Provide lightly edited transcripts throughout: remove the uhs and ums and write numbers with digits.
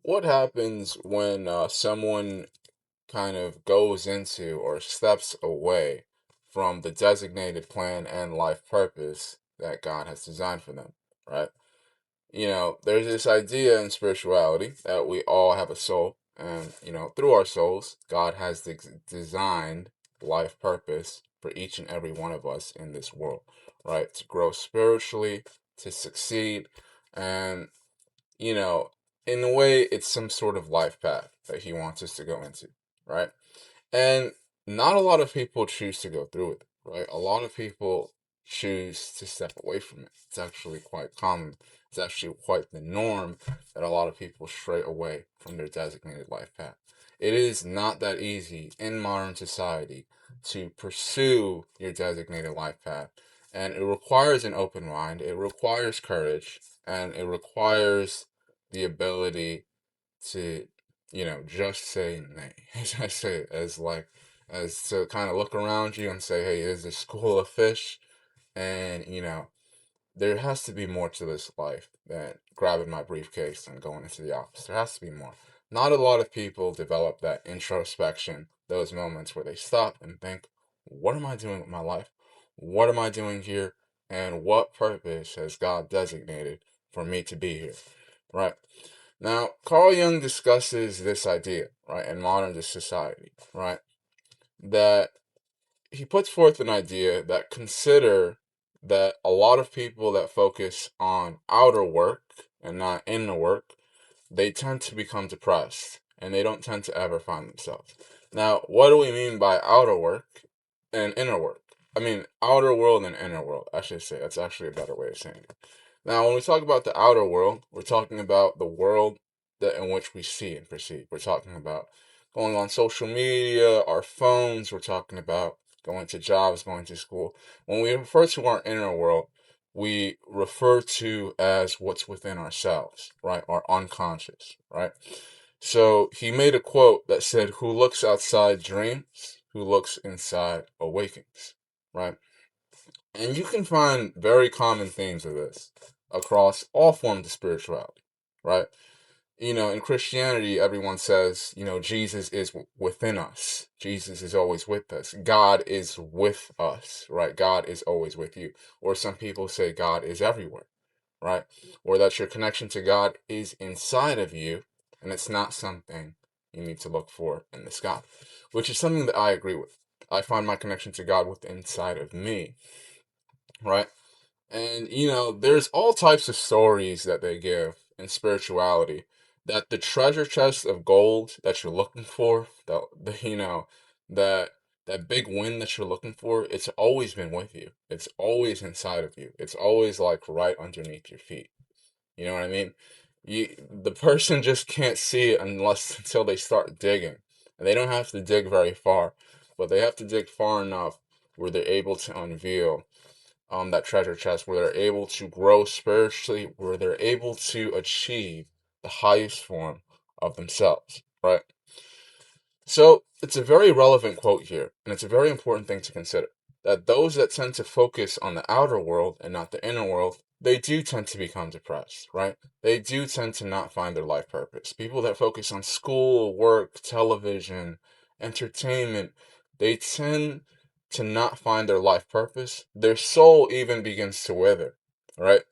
What happens when someone kind of goes into or steps away from the designated plan and life purpose that God has designed for them, right? There's this idea in spirituality that we all have a soul, and through our souls, God has designed life purpose for each and every one of us in this world, right? To grow spiritually, to succeed, and you know, in a way, it's some sort of life path that He wants us to go into, right? And not a lot of people choose to go through it, right? A lot of people choose to step away from it. It's actually quite common. It's actually quite the norm that a lot of people stray away from their designated life path. It is not that easy in modern society to pursue your designated life path. And it requires an open mind, it requires courage, and it requires the ability to just say nay, as I say, as to kind of look around you and say, hey, there's a school of fish, and there has to be more to this life than grabbing my briefcase and going into the office. There has to be more. Not a lot of people develop that introspection, those moments where they stop and think, what am I doing with my life? What am I doing here? And what purpose has God designated for me to be here? Right? Now, Carl Jung discusses this idea, right, in modern society, right, that he puts forth an idea that consider that a lot of people that focus on outer work and not inner work, they tend to become depressed and they don't tend to ever find themselves. Now, what do we mean by outer work and inner work? I mean, outer world and inner world, I should say. That's actually a better way of saying it. Now, when we talk about the outer world, we're talking about the world that in which we see and perceive. We're talking about going on social media, our phones. We're talking about going to jobs, going to school. When we refer to our inner world, we refer to as what's within ourselves, right? Our unconscious, right? So he made a quote that said, "Who looks outside dreams, who looks inside awakens," right? And you can find very common themes of this across all forms of spirituality, right? In Christianity, everyone says, Jesus is within us. Jesus is always with us. God is with us, right? God is always with you. Or some people say God is everywhere, right? Or that your connection to God is inside of you and it's not something you need to look for in the sky, which is something that I agree with. I find my connection to God within inside of me, right? And there's all types of stories that they give in spirituality that the treasure chest of gold that you're looking for, that that big win that you're looking for, it's always been with you. It's always inside of you. It's always like right underneath your feet. You know what I mean? The person just can't see it unless until they start digging. And they don't have to dig very far, but they have to dig far enough where they're able to unveil that treasure chest, where they're able to grow spiritually, where they're able to achieve the highest form of themselves, right? So it's a very relevant quote here, and it's a very important thing to consider that those that tend to focus on the outer world and not the inner world, they do tend to become depressed, right? They do tend to not find their life purpose. People that focus on school, work, television, entertainment, they tend to not find their life purpose. Their soul even begins to wither, right?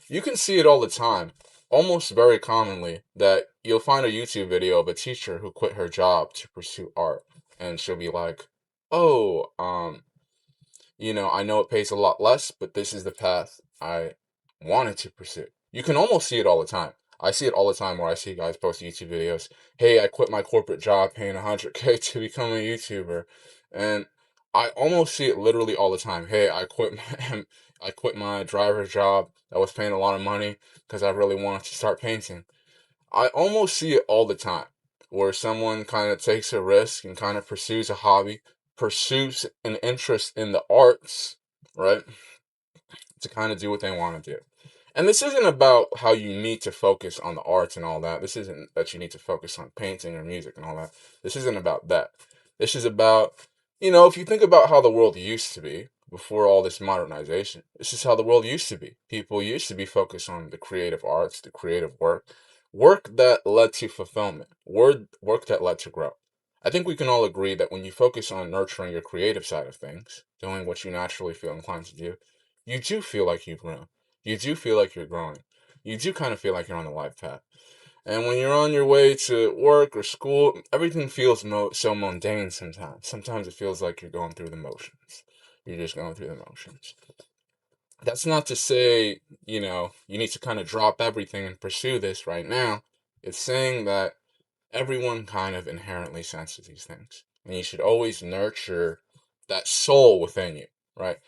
You can see it all the time, almost very commonly, that you'll find a YouTube video of a teacher who quit her job to pursue art, and she'll be like, "Oh, I know it pays a lot less, but this is the path I wanted to pursue." You can almost see it all the time. I see it all the time where I see guys post YouTube videos. Hey, I quit my corporate job paying 100K to become a YouTuber. And I almost see it literally all the time. Hey, I quit my I quit my driver's job that was paying a lot of money because I really wanted to start painting. I almost see it all the time where someone kind of takes a risk and kind of pursues a hobby, pursues an interest in the arts, right? To kind of do what they want to do. And this isn't about how you need to focus on the arts and all that. This isn't that you need to focus on painting or music and all that. This isn't about that. This is about, if you think about how the world used to be before all this modernization, this is how the world used to be. People used to be focused on the creative arts, the creative work, Work that led to fulfillment, work that led to growth. I think we can all agree that when you focus on nurturing your creative side of things, doing what you naturally feel inclined to do, you do feel like you've grown. You do feel like you're growing. You do kind of feel like you're on the life path. And when you're on your way to work or school, everything feels so mundane sometimes. Sometimes it feels like you're going through the motions. You're just going through the motions. That's not to say, you need to kind of drop everything and pursue this right now. It's saying that everyone kind of inherently senses these things. And you should always nurture that soul within you, right?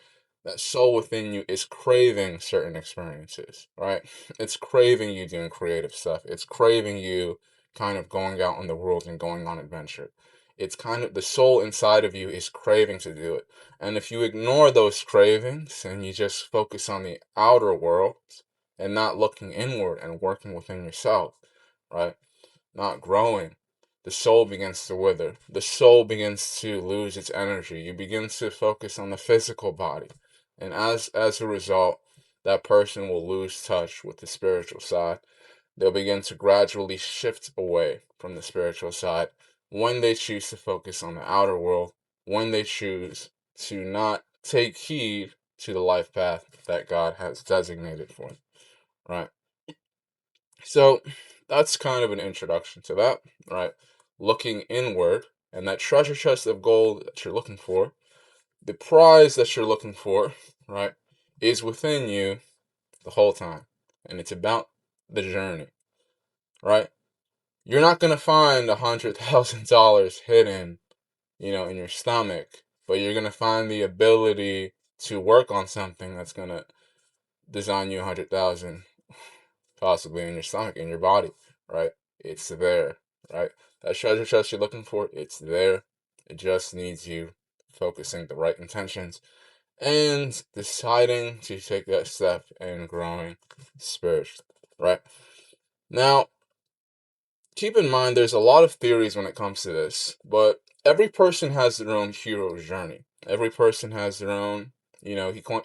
That soul within you is craving certain experiences, right? It's craving you doing creative stuff. It's craving you kind of going out in the world and going on adventure. It's kind of the soul inside of you is craving to do it. And if you ignore those cravings and you just focus on the outer world and not looking inward and working within yourself, right? Not growing, the soul begins to wither. The soul begins to lose its energy. You begin to focus on the physical body. And as a result, that person will lose touch with the spiritual side. They'll begin to gradually shift away from the spiritual side when they choose to focus on the outer world, when they choose to not take heed to the life path that God has designated for them, right? So that's kind of an introduction to that, right? Looking inward and that treasure chest of gold that you're looking for, the prize that you're looking for, right, is within you the whole time. And it's about the journey, right? You're not going to find $100,000 hidden, in your stomach, but you're going to find the ability to work on something that's going to design you 100,000 possibly in your stomach, in your body, right? It's there, right? That treasure chest you're looking for, it's there. It just needs you focusing the right intentions and deciding to take that step and growing spiritually, right? Now, keep in mind there's a lot of theories when it comes to this, but every person has their own hero journey. Every person has their own, he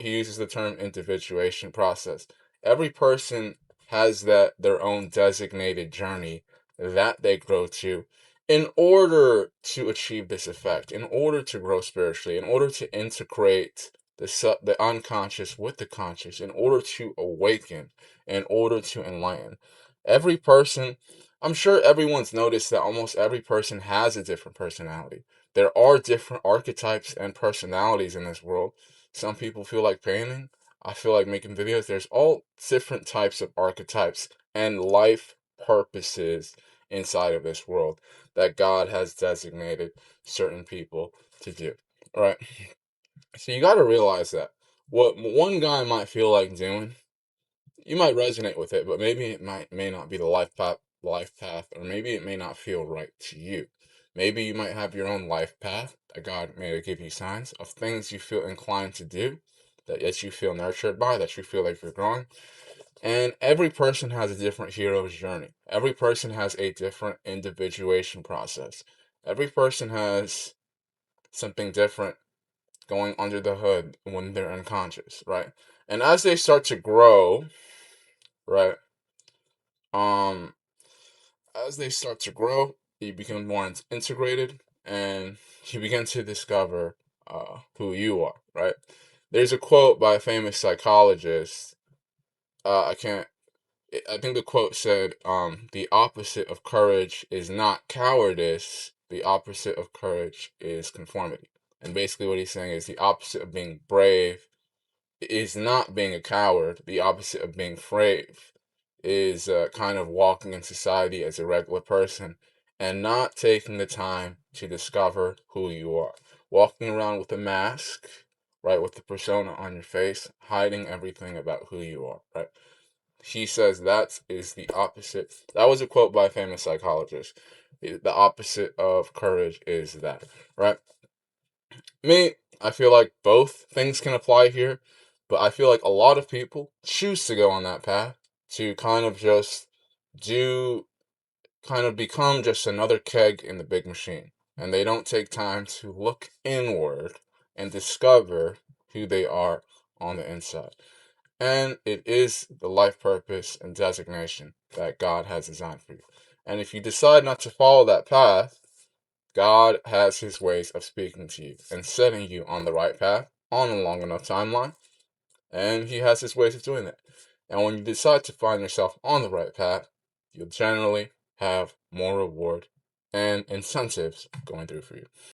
uses the term individuation process. Every person has their own designated journey that they grow to in order to achieve this effect, in order to grow spiritually, in order to integrate the unconscious with the conscious, in order to awaken, in order to enlighten. Every person, I'm sure everyone's noticed that almost every person has a different personality. There are different archetypes and personalities in this world. Some people feel like painting. I feel like making videos. There's all different types of archetypes and life purposes inside of this world that God has designated certain people to do. All right. So you got to realize that what one guy might feel like doing, you might resonate with it, but maybe it may not be the life path, or maybe it may not feel right to you. Maybe you might have your own life path that God may give you signs of things you feel inclined to do, that you feel nurtured by, that you feel like you're growing. And every person has a different hero's journey. Every person has a different individuation process. Every person has something different going under the hood when they're unconscious, right? And as they start to grow, right, um, as they start to grow, you become more integrated, and you begin to discover who you are, right? There's a quote by a famous psychologist. I can't. I think the quote said, "The opposite of courage is not cowardice. The opposite of courage is conformity." And basically, what he's saying is the opposite of being brave is not being a coward. The opposite of being brave is kind of walking in society as a regular person and not taking the time to discover who you are. Walking around with a mask, right, with the persona on your face, hiding everything about who you are, right? He says that is the opposite. That was a quote by a famous psychologist. The opposite of courage is that, right? Me, I feel like both things can apply here, but I feel like a lot of people choose to go on that path to kind of just do, kind of become just another keg in the big machine. And they don't take time to look inward and discover who they are on the inside. And it is the life purpose and designation that God has designed for you. And if you decide not to follow that path, God has his ways of speaking to you and setting you on the right path on a long enough timeline. And he has his ways of doing that. And when you decide to find yourself on the right path, you'll generally have more reward and incentives going through for you.